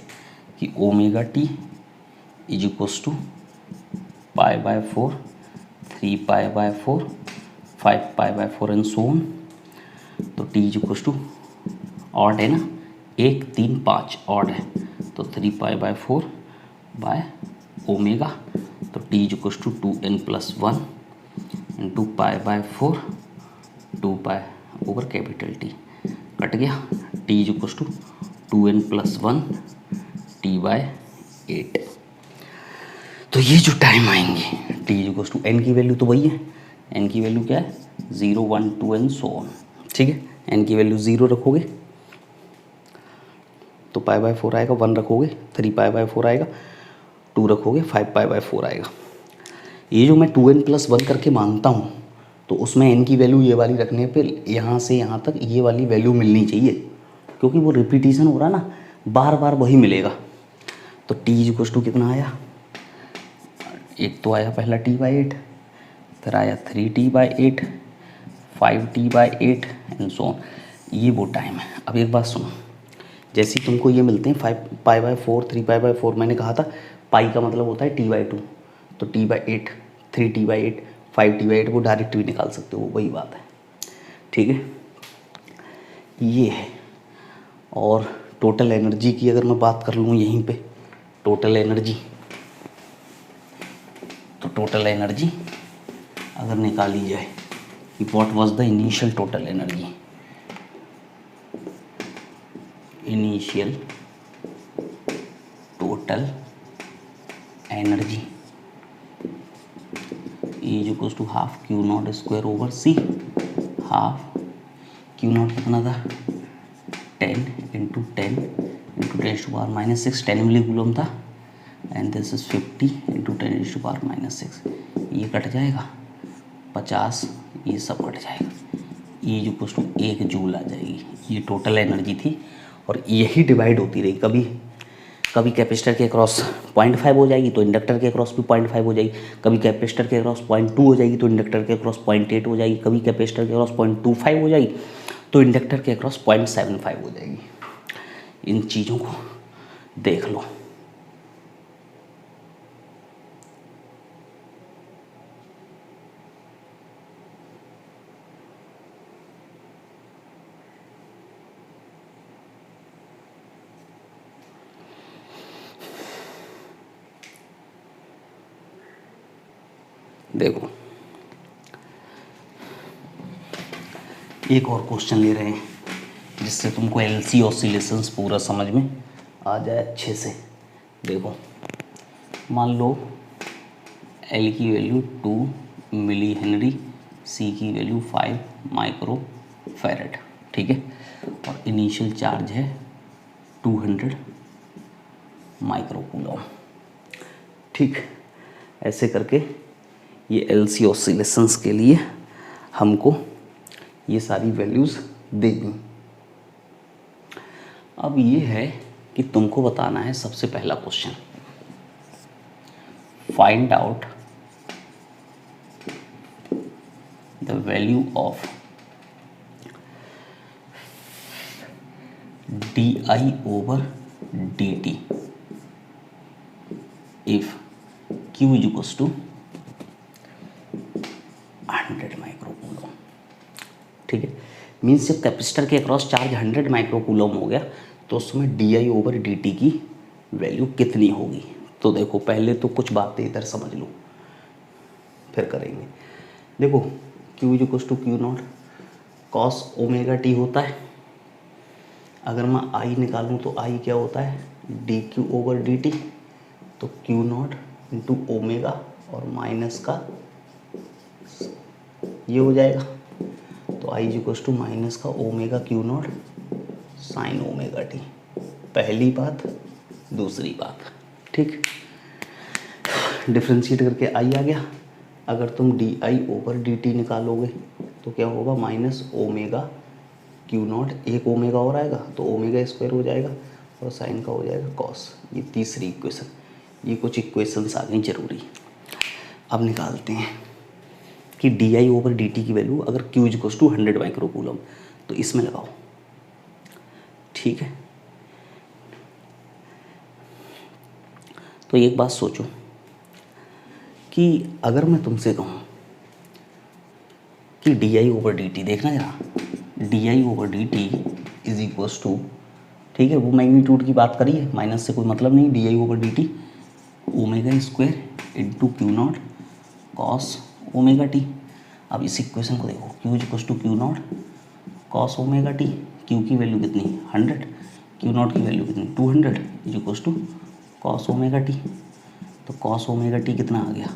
A: कि omega t is equals to π/4, 3π/4, 5π/4 and so on. तो t is equals to odd है ना, 1, 3, 5 ऑड है, तो 3π/4 बाय ओमेगा। तो t is equals to 2n+1 into π/4, 2π over capital T, cut गया। T is equal to 2n+1 T/8। तो ये जो टाइम आएंगे t is equal to n की वैल्यू तो वही है, एन की वैल्यू क्या है 0, 1, 2 एंड सो ऑन, ठीक है। एन की वैल्यू 0 रखोगे तो π/4 आएगा, 1 रखोगे 3 π/4 आएगा, 2 रखोगे 5 π/4 आएगा। ये जो मैं 2n+1 करके मानता हूँ तो उसमें n की वैल्यू ये वाली रखने पे यहाँ से यहाँ तक ये वाली वैल्यू मिलनी चाहिए, क्योंकि वो रिपीटिशन हो रहा ना, बार बार वही मिलेगा। तो t इज इक्वल टू कितना आया, एक तो आया पहला T/8, फिर आया 3T/8, 5T/8 and so on. ये वो टाइम है। अब एक बात सुनो, जैसे ही तुमको ये मिलते हैं 5 π/4, 3 π/4, मैंने कहा था पाई का मतलब होता है T/2, तो T/8, 3T/8, 5T/8 वो डायरेक्ट भी निकाल सकते हो, वही बात है, ठीक है। ये है। और टोटल एनर्जी की अगर मैं बात कर लूँ यहीं पे, टोटल एनर्जी, तो टोटल एनर्जी अगर निकाली जाए कि what was the initial total energy, initial total energy is equal to half Q0² c, half Q0 कितना था 10 × 10 × 10⁻⁻6, 10 मिली कूलम था, एंड दिस इज 50 × 10⁻⁻6, ये कट जाएगा 50, ये सब कट जाएगा, ये जो कुछ 1 जूल आ जाएगी। ये टोटल एनर्जी थी और यही डिवाइड होती रही, कभी कभी कैपेसिटर के अक्रॉस 0.5 हो जाएगी तो इंडक्टर के अक्रॉस भी 0.5 हो जाएगी, कभी कैपेसिटर के अक्रॉस 0.2 हो जाएगी तो इंडक्टर के अक्रॉस 0.8 हो जाएगी, कभी कैपेसिटर के अक्रॉस 0.25 हो जाएगी तो इंडक्टर के अक्रॉस 0.75 हो जाएगी। इन चीज़ों को देख लो। देखो एक और क्वेश्चन ले रहे हैं जिससे तुमको एलसी ऑसिलेशंस पूरा समझ में आ जाए अच्छे से। देखो मान लो एल की वैल्यू 2 मिली हेनरी, सी की वैल्यू 5 माइक्रो फैरेड, ठीक है, और इनिशियल चार्ज है 200 माइक्रो कूलम, ठीक। ऐसे करके ये एलसी ऑसिलेशंस के लिए हमको ये सारी वैल्यूज़ दे दी। अब ये है कि तुमको बताना है सबसे पहला question, find out the value of di/dt if Q is equal to 100 micro coulomb, ठीक है। मीन्स जब कैपेसिटर के अक्रॉस चार्ज 100 माइक्रो कूलम हो गया तो उसमें di/dt की वैल्यू कितनी होगी। तो देखो पहले तो कुछ बातें इधर समझ लो फिर करेंगे। देखो Q is equal to Q0 cos ω/t होता है। अगर मैं I निकालूं तो I क्या होता है dQ/dt, तो Q0 इंटू ओमेगा और माइनस का ये हो जाएगा, तो I is equal to minus का ओमेगा Q0 साइन ω/t। पहली बात। दूसरी बात, ठीक, डिफ्रेंशिएट करके I आ गया। अगर तुम di/dt निकालोगे तो क्या होगा माइनस ओमेगा Q0, एक ओमेगा और आएगा तो ω² हो जाएगा और साइन का हो जाएगा कॉस। ये तीसरी इक्वेशन। ये कुछ इक्वेशंस आ गई जरूरी। अब निकालते हैं कि di/dt की वैल्यू अगर Q is equal to 100 micro coulomb तो इसमें लगाओ, ठीक है। तो एक बात सोचो कि अगर मैं तुमसे कहूँ कि di/dt, देखना जरा, di/dt इज इक्वल टू, ठीक है, वो मैग्नीट्यूड की बात करी है, माइनस से कोई मतलब नहीं, di/dt ω² into Q0 cos ω/t। अब इस इक्वेशन को देखो, Q is equal to Q0 cos omega t, Q की वैल्यू कितनी 100, क्यू नॉट की वैल्यू कितनी 200 is equal to cos omega t. तो कॉस ओमेगा टी कितना आ गया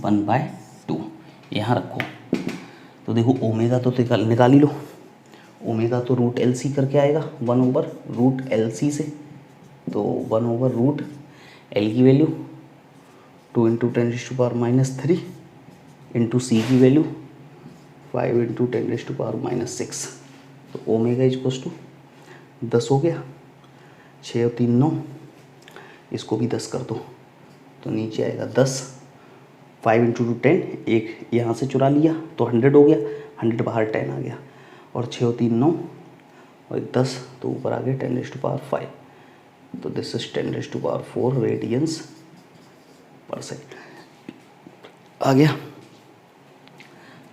A: 1/2, यहाँ रखो। तो देखो ओमेगा तो निकाल ही लो, ओमेगा तो रूट एल सी करके आएगा 1/√LC से, तो 1/√L की वैल्यू 2 × 10⁻³ इंटू सी की वैल्यू 5 × 10⁻⁻6। तो ओमेगा इज इक्वल टू 10 हो गया, 6 और 3 9, इसको भी 10 कर दो तो नीचे आएगा 10। 5 × 10, एक यहाँ से चुरा लिया तो 100 हो गया, 100 बाहर 10 आ गया, और 6 और 3 9 और 10, तो ऊपर आ गया 10⁵। तो this is 10⁴ radians per second आ गया।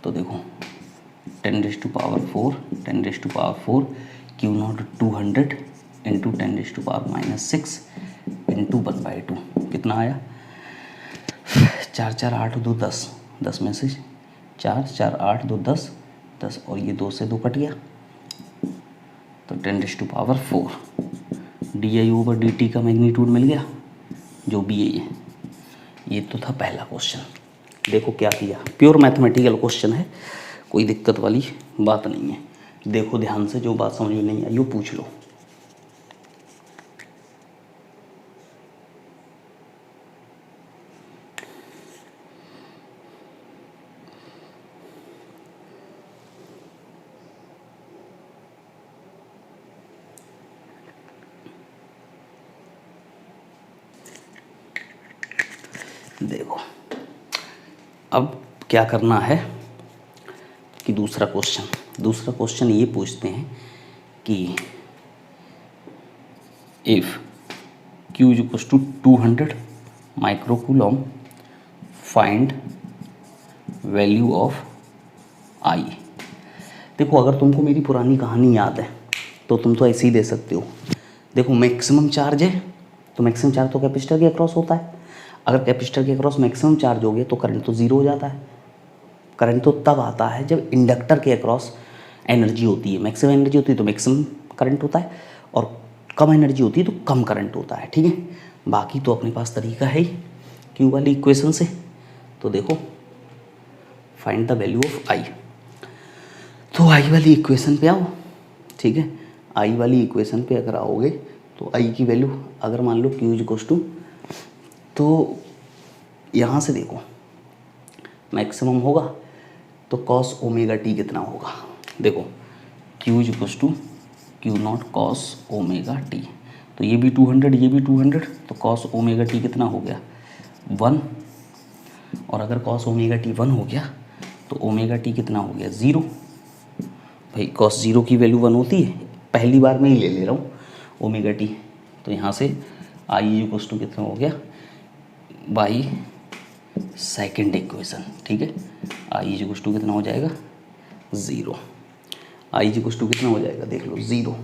A: तो देखो 10⁴ क्यू नॉट 200 इंटू 10⁻⁻6 इंटू 1/2 कितना आया 4 4 8 2 10, 10 में से 4 4 8 2 10 10, और ये 2 से 2 कट गया, तो 10⁴ di/dt का मैग्नीट्यूड मिल गया जो भी है ये तो था पहला क्वेश्चन। देखो क्या किया, प्योर मैथमेटिकल क्वेश्चन है, कोई दिक्कत वाली बात नहीं है। देखो ध्यान से, जो बात समझ में नहीं आई वो पूछ लो। देखो अब क्या करना है कि दूसरा क्वेश्चन ये पूछते हैं कि if Q is equal to 200 microcoulomb find value of I। देखो अगर तुमको मेरी पुरानी कहानी याद है तो तुम तो ऐसे ही दे सकते हो। देखो मैक्सिमम चार्ज है तो मैक्सिमम चार्ज तो कैपेसिटर के अक्रॉस होता है, अगर कैपेसिटर के अक्रॉस मैक्सिमम चार्ज हो गया तो करंट तो ज़ीरो हो जाता है। करंट तो तब आता है जब इंडक्टर के अक्रॉस एनर्जी होती है, मैक्सिमम एनर्जी होती है तो मैक्सिमम करंट होता है, और कम एनर्जी होती है तो कम करंट होता है। ठीक है, बाकी तो अपने पास तरीका है ही क्यू वाली इक्वेशन से। तो देखो फाइंड द वैल्यू ऑफ आई, तो आई वाली इक्वेशन पे आओ। ठीक है, आई वाली इक्वेशन पे अगर आओगे तो आई की वैल्यू अगर मान लो क्यू इज इक्वल टू, तो यहाँ से देखो मैक्सिमम होगा तो कॉस ओमेगा टी कितना होगा। देखो Q is equal to Q not cos omega t, तो ये भी 200 ये भी 200, तो कॉस ओमेगा टी कितना हो गया 1, और अगर कॉस ओमेगा टी 1 हो गया तो ओमेगा टी कितना हो गया 0। भाई कॉस 0 की वैल्यू 1 होती है, पहली बार मैं ही ले रहा हूँ ओमेगा टी, तो यहाँ से आई इज इक्वल टू कितना हो गया बाई सेकेंड इक्वेशन। ठीक है, आई इज इक्वल टू कितना हो जाएगा 0, आई इज इक्वल टू कितना हो जाएगा देख लो 0।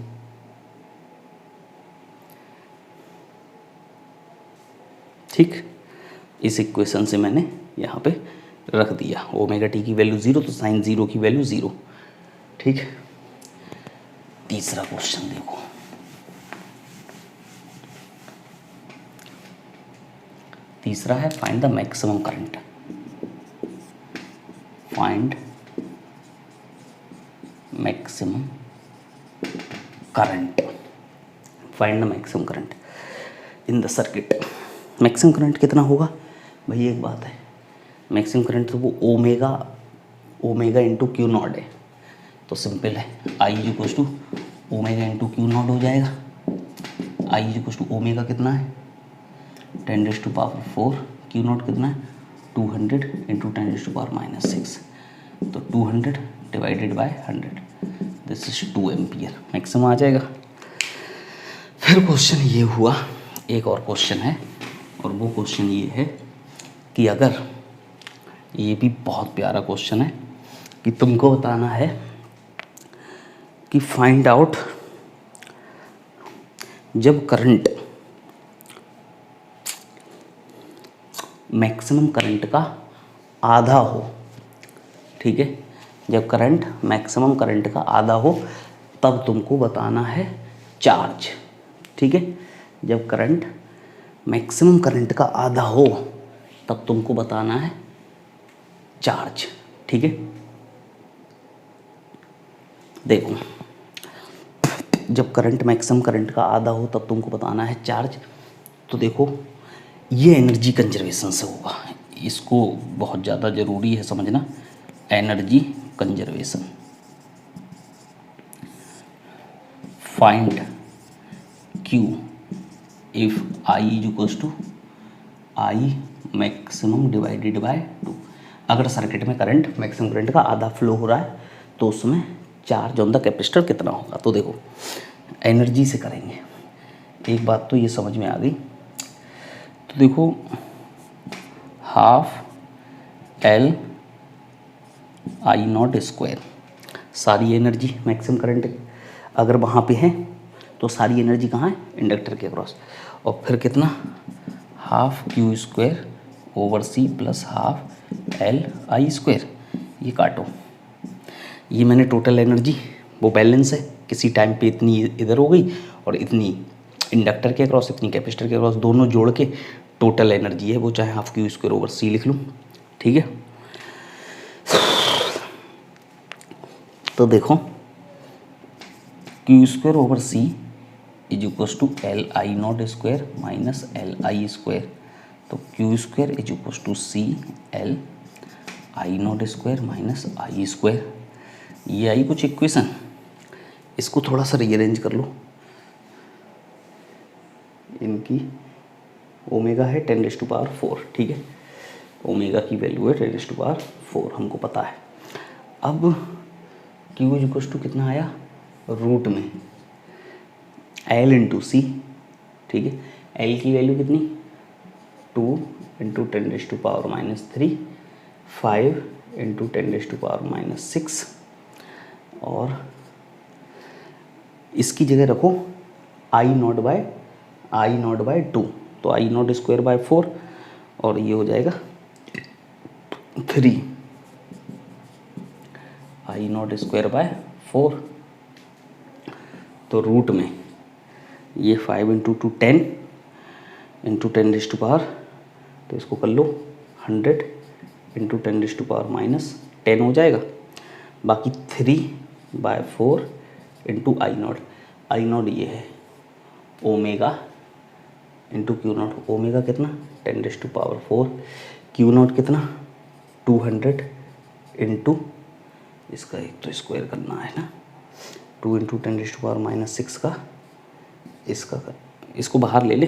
A: ठीक, इस इक्वेशन से मैंने यहाँ पे रख दिया ओमेगा टी की वैल्यू 0 तो साइन 0 की वैल्यू 0। ठीक, तीसरा क्वेश्चन देखो, तीसरा है find the maximum current. Find maximum current, find the maximum current in the circuit. Maximum current कितना होगा भाई, एक बात है मैक्सिमम करंट तो वो ओमेगा इंटू क्यू नॉट है, तो सिंपल है I is equal to omega into q naught हो जाएगा। I is equal to omega कितना है 10⁴, क्यू नॉट कितना है 200 इंटू 10⁻⁻6, तो 200 divided by 100, this is 2 ampere maximum आ जाएगा। फिर क्वेश्चन ये हुआ, एक और क्वेश्चन है, और वो क्वेश्चन ये है कि अगर, ये भी बहुत प्यारा क्वेश्चन है कि तुमको बताना है कि फाइंड आउट जब करंट मैक्सिमम करंट का आधा हो। ठीक है, जब करंट मैक्सिमम करंट का आधा हो तब तुमको बताना है चार्ज। ठीक है, जब करंट मैक्सिमम करंट का आधा हो तब तुमको बताना है चार्ज। ठीक है, देखो जब करंट मैक्सिमम करंट का आधा हो तब तुमको बताना है चार्ज। तो देखो ये एनर्जी कंजर्वेशन से होगा, इसको बहुत ज़्यादा ज़रूरी है समझना, energy conservation. Find Q if I is equals to I maximum divided by 2। अगर सर्किट में करंट मैक्सिमम करंट का आधा फ्लो हो रहा है तो उसमें चार्ज ऑन द कैपेसिटर कितना होगा। तो देखो एनर्जी से करेंगे, एक बात तो ये समझ में आ गई। तो देखो half L I naught square, सारी एनर्जी मैक्सिमम करंट अगर वहाँ पे है तो सारी एनर्जी कहाँ है, इंडक्टर के अक्रॉस। और फिर कितना, half Q square over C plus half L I square. ये काटो, ये मैंने टोटल एनर्जी वो बैलेंस है, किसी टाइम पे इतनी इधर हो गई और इतनी इंडक्टर के अक्रॉस इतनी कैपेसिटर के अक्रॉस, दोनों जोड़ के टोटल एनर्जी है वो, चाहे half Q square over C लिख लूँ। ठीक है, तो देखो Q square over C is equals to L I naught square minus L I square. तो Q square is equals to C L I naught square minus I square. ये आई कुछ इक्वेशन, इसको थोड़ा सा रीअरेंज कर लो। इनकी ओमेगा है 10⁴, ठीक है, ओमेगा की वैल्यू है 10⁴, हमको पता है। अब Q इज इक्वल्स टू कितना आया, रूट में L इंटू सी। ठीक है, L की वैल्यू कितनी, 2 इंटू 10⁻⁻3, 5 इंटू 10⁻⁻6, और इसकी जगह रखो I नॉट बाय 2, तो I नॉट स्क्वायर बाय 4, और ये हो जाएगा 3 I नॉट स्क्वायर बाय 4। तो रूट में ये 5 इंटू 2 10 इंटू 10⁻, तो इसको कर लो 100 इंटू 10⁻⁻10 हो जाएगा। बाकी 3/4 इंटू आई नॉट ये है omega into Q not. Omega कितना 10⁴, Q नॉट कितना 200 इंटू, इसका एक तो स्क्वायर करना है ना, 2 इंटू 10⁻⁻6 का, इसको बाहर ले ले,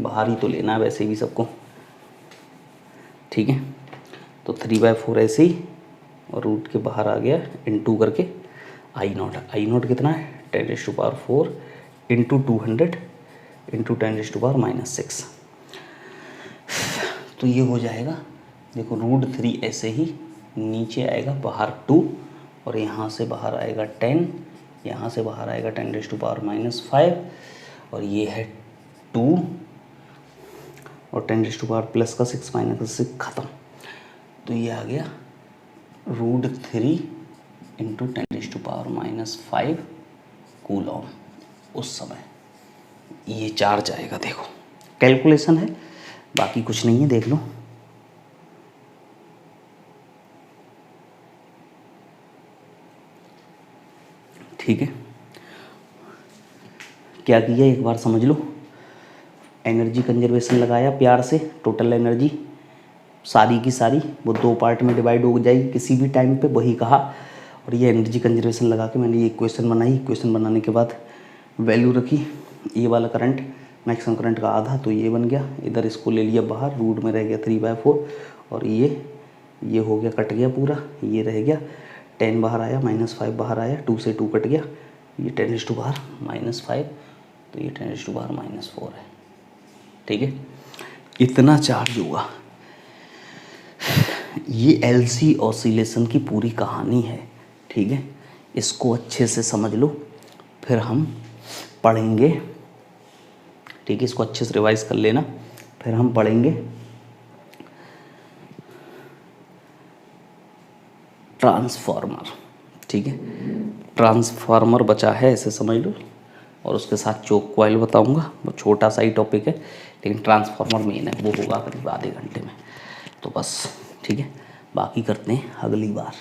A: बाहर ही तो लेना है वैसे भी सबको। ठीक है, तो 3/4 ऐसे ही, और रूट के बाहर आ गया इंटू करके आई नॉट कितना है 10⁴ इंटू 200 इंटू 10⁻⁻6। तो ये हो जाएगा, देखो √3 ऐसे ही नीचे आएगा, बाहर 2, और यहाँ से बाहर आएगा 10, यहाँ से बाहर आएगा 10⁻⁻5, और ये है 2, और 10⁻+6 -6 ख़त्म। तो ये आ गया √3 इंटू 10⁻⁻5 कूलॉम। उस समय ये चार्ज आएगा। देखो कैलकुलेशन है, बाकी कुछ नहीं है, देख लो। ठीक है, क्या किया एक बार समझ लो। एनर्जी कंजर्वेशन लगाया प्यार से, टोटल एनर्जी सारी की सारी वो 2 पार्ट में डिवाइड हो जाएगी किसी भी टाइम पे, वही कहा। और ये एनर्जी कंजर्वेशन लगा के मैंने ये इक्वेशन बनाई। इक्वेशन बनाने के बाद वैल्यू रखी, ये वाला करंट मैक्सिमम करंट का आधा, तो ये बन गया। इधर इसको ले लिया बाहर, रूट में रह गया 3/4, और ये हो गया, कट गया पूरा, ये रह गया 10 बाहर आया, -5 बाहर आया, 2 से 2 कट गया, ये 10⁻⁻5, तो ये 10⁻⁻4 है। ठीक है, इतना चार्ज होगा। ये LC ऑसिलेशन की पूरी कहानी है। ठीक है, इसको अच्छे से समझ लो, फिर हम पढ़ेंगे। ठीक है, इसको अच्छे से रिवाइज कर लेना, फिर हम पढ़ेंगे ट्रांसफार्मर, ठीक है। ट्रांसफार्मर बचा है ऐसे समझ लो, और उसके साथ चोक कॉइल बताऊंगा, वो छोटा सा ही टॉपिक है, लेकिन ट्रांसफार्मर मेन है, वो होगा करीब आधे घंटे में। तो बस ठीक है, बाकी करते हैं अगली बार।